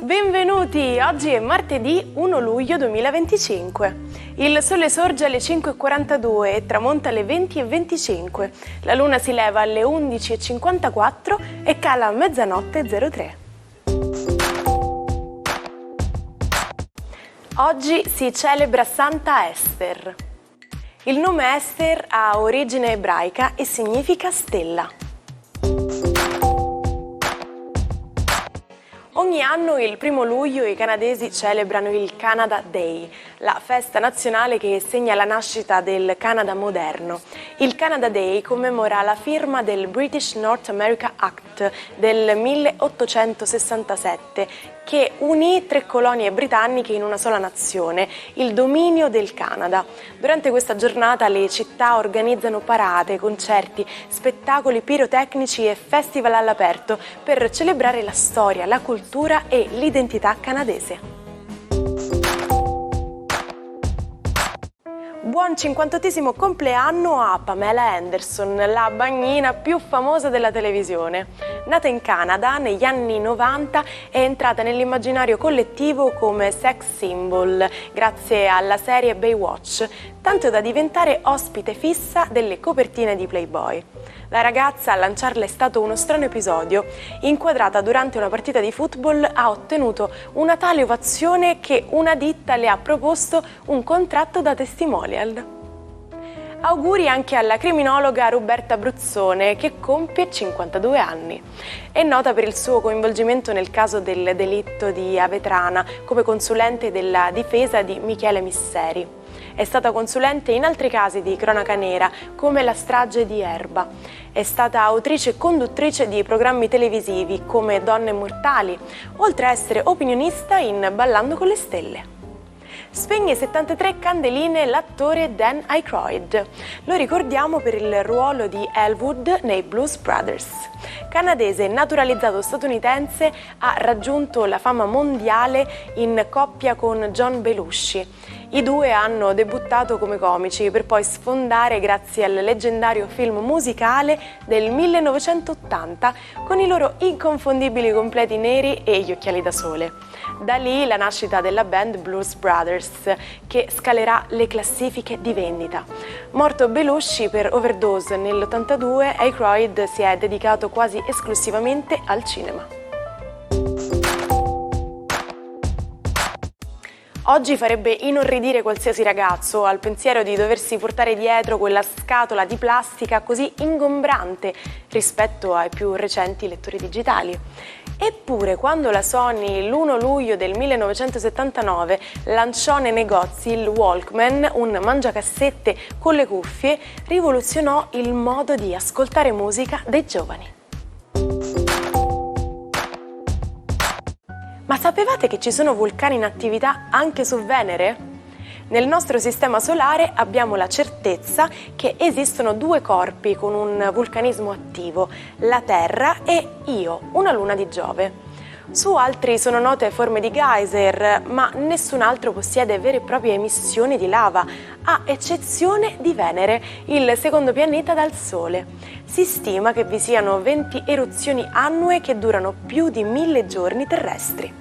Benvenuti! Oggi è martedì 1 luglio 2025. Il sole sorge alle 5:42 e tramonta alle 20:25. La luna si leva alle 11:54 e cala a mezzanotte 03. Oggi si celebra Santa Ester. Il nome Ester ha origine ebraica e significa stella. Ogni anno il 1 luglio i canadesi celebrano il Canada Day, la festa nazionale che segna la nascita del Canada moderno. Il Canada Day commemora la firma del British North America Act del 1867 che unì 3 colonie britanniche in una sola nazione, il dominio del Canada. Durante questa giornata le città organizzano parate, concerti, spettacoli pirotecnici e festival all'aperto per celebrare la storia, la cultura e l'identità canadese. Buon 58esimo compleanno a Pamela Anderson, la bagnina più famosa della televisione. Nata in Canada negli anni 90, è entrata nell'immaginario collettivo come sex symbol grazie alla serie Baywatch, tanto da diventare ospite fissa delle copertine di Playboy. La ragazza a lanciarla è stato uno strano episodio. Inquadrata durante una partita di football, ha ottenuto una tale ovazione che una ditta le ha proposto un contratto da testimonial. Auguri anche alla criminologa Roberta Bruzzone, che compie 52 anni. È nota per il suo coinvolgimento nel caso del delitto di Avetrana come consulente della difesa di Michele Misseri. È stata consulente in altri casi di cronaca nera, come la strage di Erba. È stata autrice e conduttrice di programmi televisivi come Donne Mortali, oltre a essere opinionista in Ballando con le Stelle. Spegne 73 candeline l'attore Dan Aykroyd. Lo ricordiamo per il ruolo di Elwood nei Blues Brothers. Canadese naturalizzato statunitense, ha raggiunto la fama mondiale in coppia con John Belushi. I due hanno debuttato come comici per poi sfondare grazie al leggendario film musicale del 1980 con i loro inconfondibili completi neri e gli occhiali da sole. Da lì la nascita della band Blues Brothers, che scalerà le classifiche di vendita. Morto Belushi per overdose nell'82, Aykroyd si è dedicato quasi esclusivamente al cinema. Oggi farebbe inorridire qualsiasi ragazzo al pensiero di doversi portare dietro quella scatola di plastica così ingombrante rispetto ai più recenti lettori digitali. Eppure, quando la Sony l'1 luglio del 1979 lanciò nei negozi il Walkman, un mangiacassette con le cuffie, rivoluzionò il modo di ascoltare musica dei giovani. Ma sapevate che ci sono vulcani in attività anche su Venere? Nel nostro sistema solare abbiamo la certezza che esistono 2 corpi con un vulcanismo attivo, la Terra e Io, una luna di Giove. Su altri sono note forme di geyser, ma nessun altro possiede vere e proprie emissioni di lava, a eccezione di Venere, il secondo pianeta dal Sole. Si stima che vi siano 20 eruzioni annue che durano più di 1000 giorni terrestri.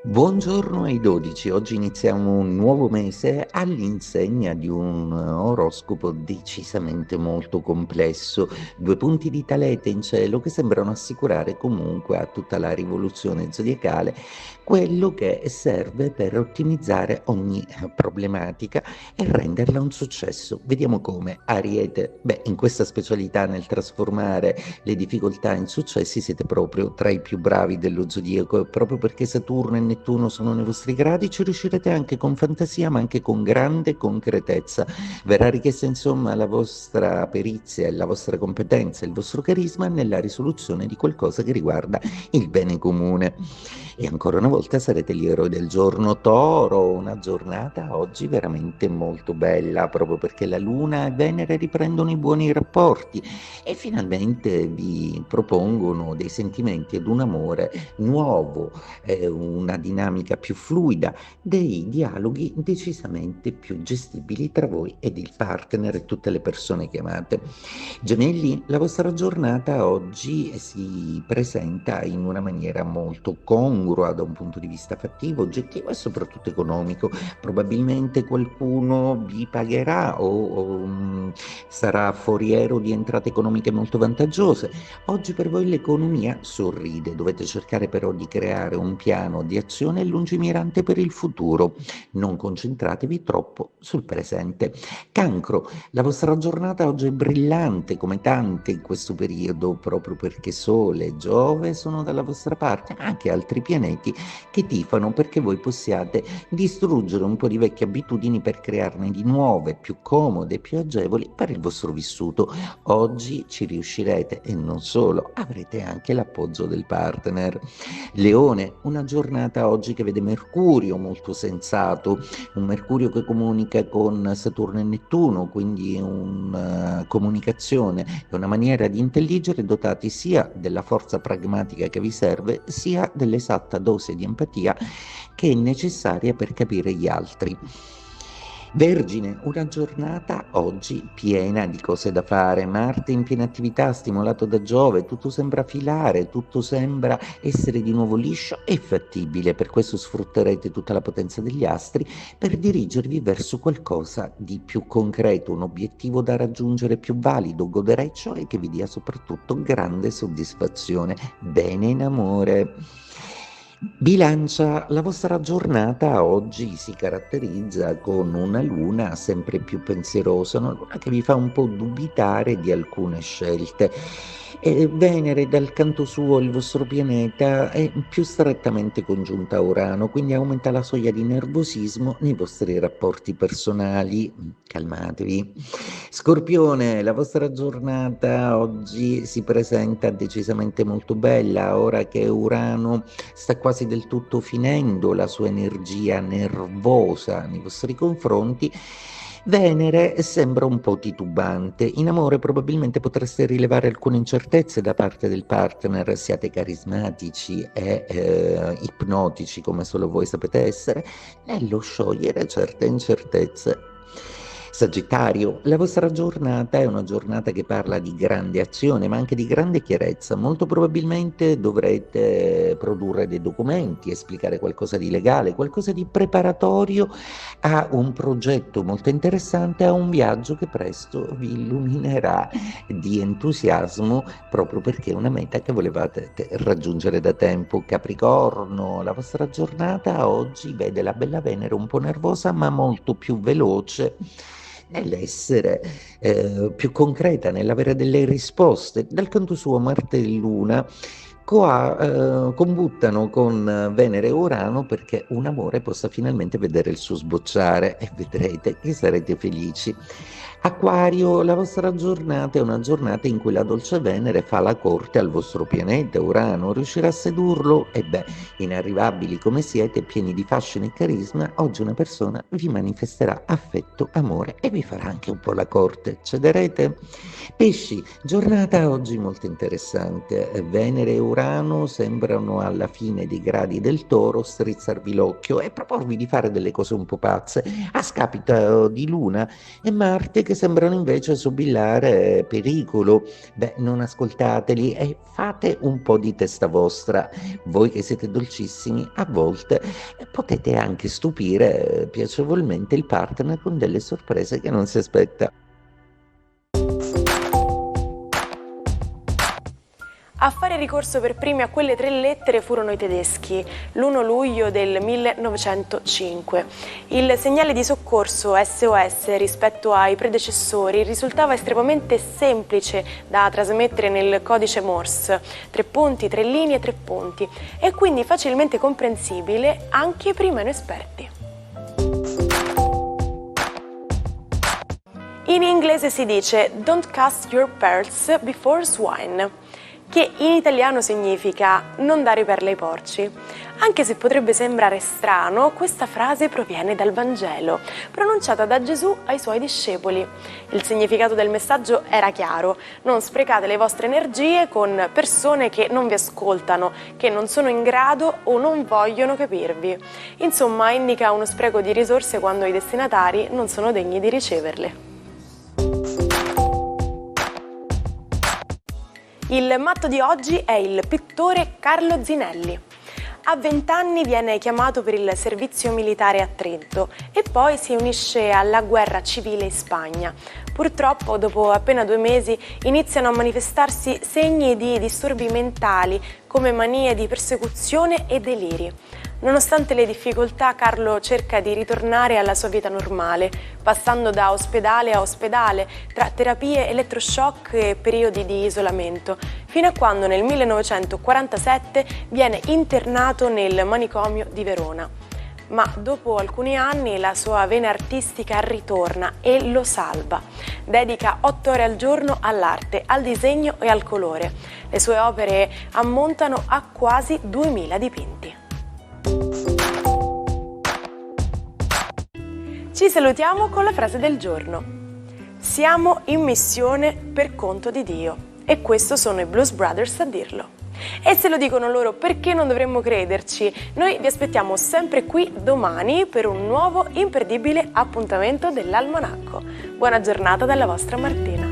Buongiorno ai 12, oggi iniziamo un nuovo mese all'insegna di un oroscopo decisamente molto complesso, 2 punti di talete in cielo che sembrano assicurare comunque a tutta la rivoluzione zodiacale quello che serve per ottimizzare ogni problematica e renderla un successo. Vediamo come. Ariete, in questa specialità nel trasformare le difficoltà in successi siete proprio tra i più bravi dello zodiaco, proprio perché Saturno e Nettuno sono nei vostri gradi, ci riuscirete anche con fantasia ma anche con grande concretezza. Verrà richiesta insomma la vostra perizia, la vostra competenza, il vostro carisma nella risoluzione di qualcosa che riguarda il bene comune. E ancora una volta sarete gli eroi del giorno. Toro, una giornata oggi veramente molto bella, proprio perché la Luna e Venere riprendono i buoni rapporti e finalmente vi propongono dei sentimenti ed un amore nuovo, una dinamica più fluida, dei dialoghi decisamente più gestibili tra voi ed il partner e tutte le persone che amate. Gemelli, la vostra giornata oggi si presenta in una maniera molto congrua da un punto di vista affettivo, oggettivo e soprattutto economico. Probabilmente qualcuno vi pagherà o sarà foriero di entrate economiche molto vantaggiose. Oggi per voi l'economia sorride, dovete cercare però di creare un piano di azione lungimirante per il futuro. Non concentratevi troppo sul presente. Cancro, la vostra giornata oggi è brillante come tante in questo periodo, proprio perché Sole e Giove sono dalla vostra parte, ma anche altri pianeti che tifano perché voi possiate distruggere un po' di vecchie abitudini per crearne di nuove, più comode, più agevoli per il vostro vissuto. Oggi ci riuscirete e non solo, avrete anche l'appoggio del partner. Leone, una giornata oggi che vede Mercurio molto sensato, un Mercurio che comunica con Saturno e Nettuno, quindi una comunicazione e una maniera di intelligere dotati sia della forza pragmatica che vi serve, sia dell'esatta dose di empatia che è necessaria per capire gli altri. Vergine, una giornata oggi piena di cose da fare, Marte in piena attività, stimolato da Giove, tutto sembra filare, tutto sembra essere di nuovo liscio e fattibile, per questo sfrutterete tutta la potenza degli astri per dirigervi verso qualcosa di più concreto, un obiettivo da raggiungere più valido, godereccio e che vi dia soprattutto grande soddisfazione. Bene in amore. Bilancia, la vostra giornata oggi si caratterizza con una luna sempre più pensierosa, una luna che vi fa un po' dubitare di alcune scelte. E Venere, dal canto suo, il vostro pianeta, è più strettamente congiunta a Urano, quindi aumenta la soglia di nervosismo nei vostri rapporti personali. Calmatevi. Scorpione, la vostra giornata oggi si presenta decisamente molto bella, ora che Urano sta quasi del tutto finendo la sua energia nervosa nei vostri confronti. Venere sembra un po' titubante. In amore probabilmente potreste rilevare alcune incertezze da parte del partner, siate carismatici e ipnotici come solo voi sapete essere, nello sciogliere certe incertezze. Sagittario, la vostra giornata è una giornata che parla di grande azione, ma anche di grande chiarezza. Molto probabilmente dovrete produrre dei documenti, esplicare qualcosa di legale, qualcosa di preparatorio a un progetto molto interessante, a un viaggio che presto vi illuminerà di entusiasmo, proprio perché è una meta che volevate raggiungere da tempo. Capricorno, la vostra giornata oggi vede la bella Venere un po' nervosa, ma molto più veloce nell'essere più concreta, nell'avere delle risposte. Dal canto suo Marte e Luna combuttano con Venere e Urano perché un amore possa finalmente vedere il suo sbocciare e vedrete che sarete felici. Acquario, la vostra giornata è una giornata in cui la dolce Venere fa la corte al vostro pianeta Urano, riuscirà a sedurlo? E beh, inarrivabili come siete, pieni di fascino e carisma, oggi una persona vi manifesterà affetto, amore e vi farà anche un po' la corte. Cederete? Pesci, giornata oggi molto interessante. Venere e Urano sembrano alla fine dei gradi del Toro strizzarvi l'occhio e proporvi di fare delle cose un po' pazze, a scapito di Luna e Marte che sembrano invece sobillare pericolo. Beh, non ascoltateli e fate un po' di testa vostra. Voi che siete dolcissimi, a volte potete anche stupire piacevolmente il partner con delle sorprese che non si aspetta. A fare ricorso per primi a quelle 3 lettere furono i tedeschi, l'1 luglio del 1905. Il segnale di soccorso SOS rispetto ai predecessori risultava estremamente semplice da trasmettere nel codice Morse, 3 punti, 3 linee, 3 punti, e quindi facilmente comprensibile anche per i meno esperti. In inglese si dice "Don't cast your pearls before swine", che in italiano significa non dare perle ai porci. Anche se potrebbe sembrare strano, questa frase proviene dal Vangelo, pronunciata da Gesù ai suoi discepoli. Il significato del messaggio era chiaro: non sprecate le vostre energie con persone che non vi ascoltano, che non sono in grado o non vogliono capirvi. Insomma, indica uno spreco di risorse quando i destinatari non sono degni di riceverle. Il matto di oggi è il pittore Carlo Zinelli. A 20 anni viene chiamato per il servizio militare a Trento e poi si unisce alla guerra civile in Spagna. Purtroppo, dopo appena 2 mesi, iniziano a manifestarsi segni di disturbi mentali come manie di persecuzione e deliri. Nonostante le difficoltà, Carlo cerca di ritornare alla sua vita normale, passando da ospedale a ospedale, tra terapie elettroshock e periodi di isolamento, fino a quando nel 1947 viene internato nel manicomio di Verona. Ma dopo alcuni anni la sua vena artistica ritorna e lo salva. Dedica 8 ore al giorno all'arte, al disegno e al colore. Le sue opere ammontano a quasi 2000 dipinti. Ci salutiamo con la frase del giorno. Siamo in missione per conto di Dio. E questo sono i Blues Brothers a dirlo. E se lo dicono loro, perché non dovremmo crederci? Noi vi aspettiamo sempre qui domani per un nuovo imperdibile appuntamento dell'Almanacco. Buona giornata dalla vostra Martina.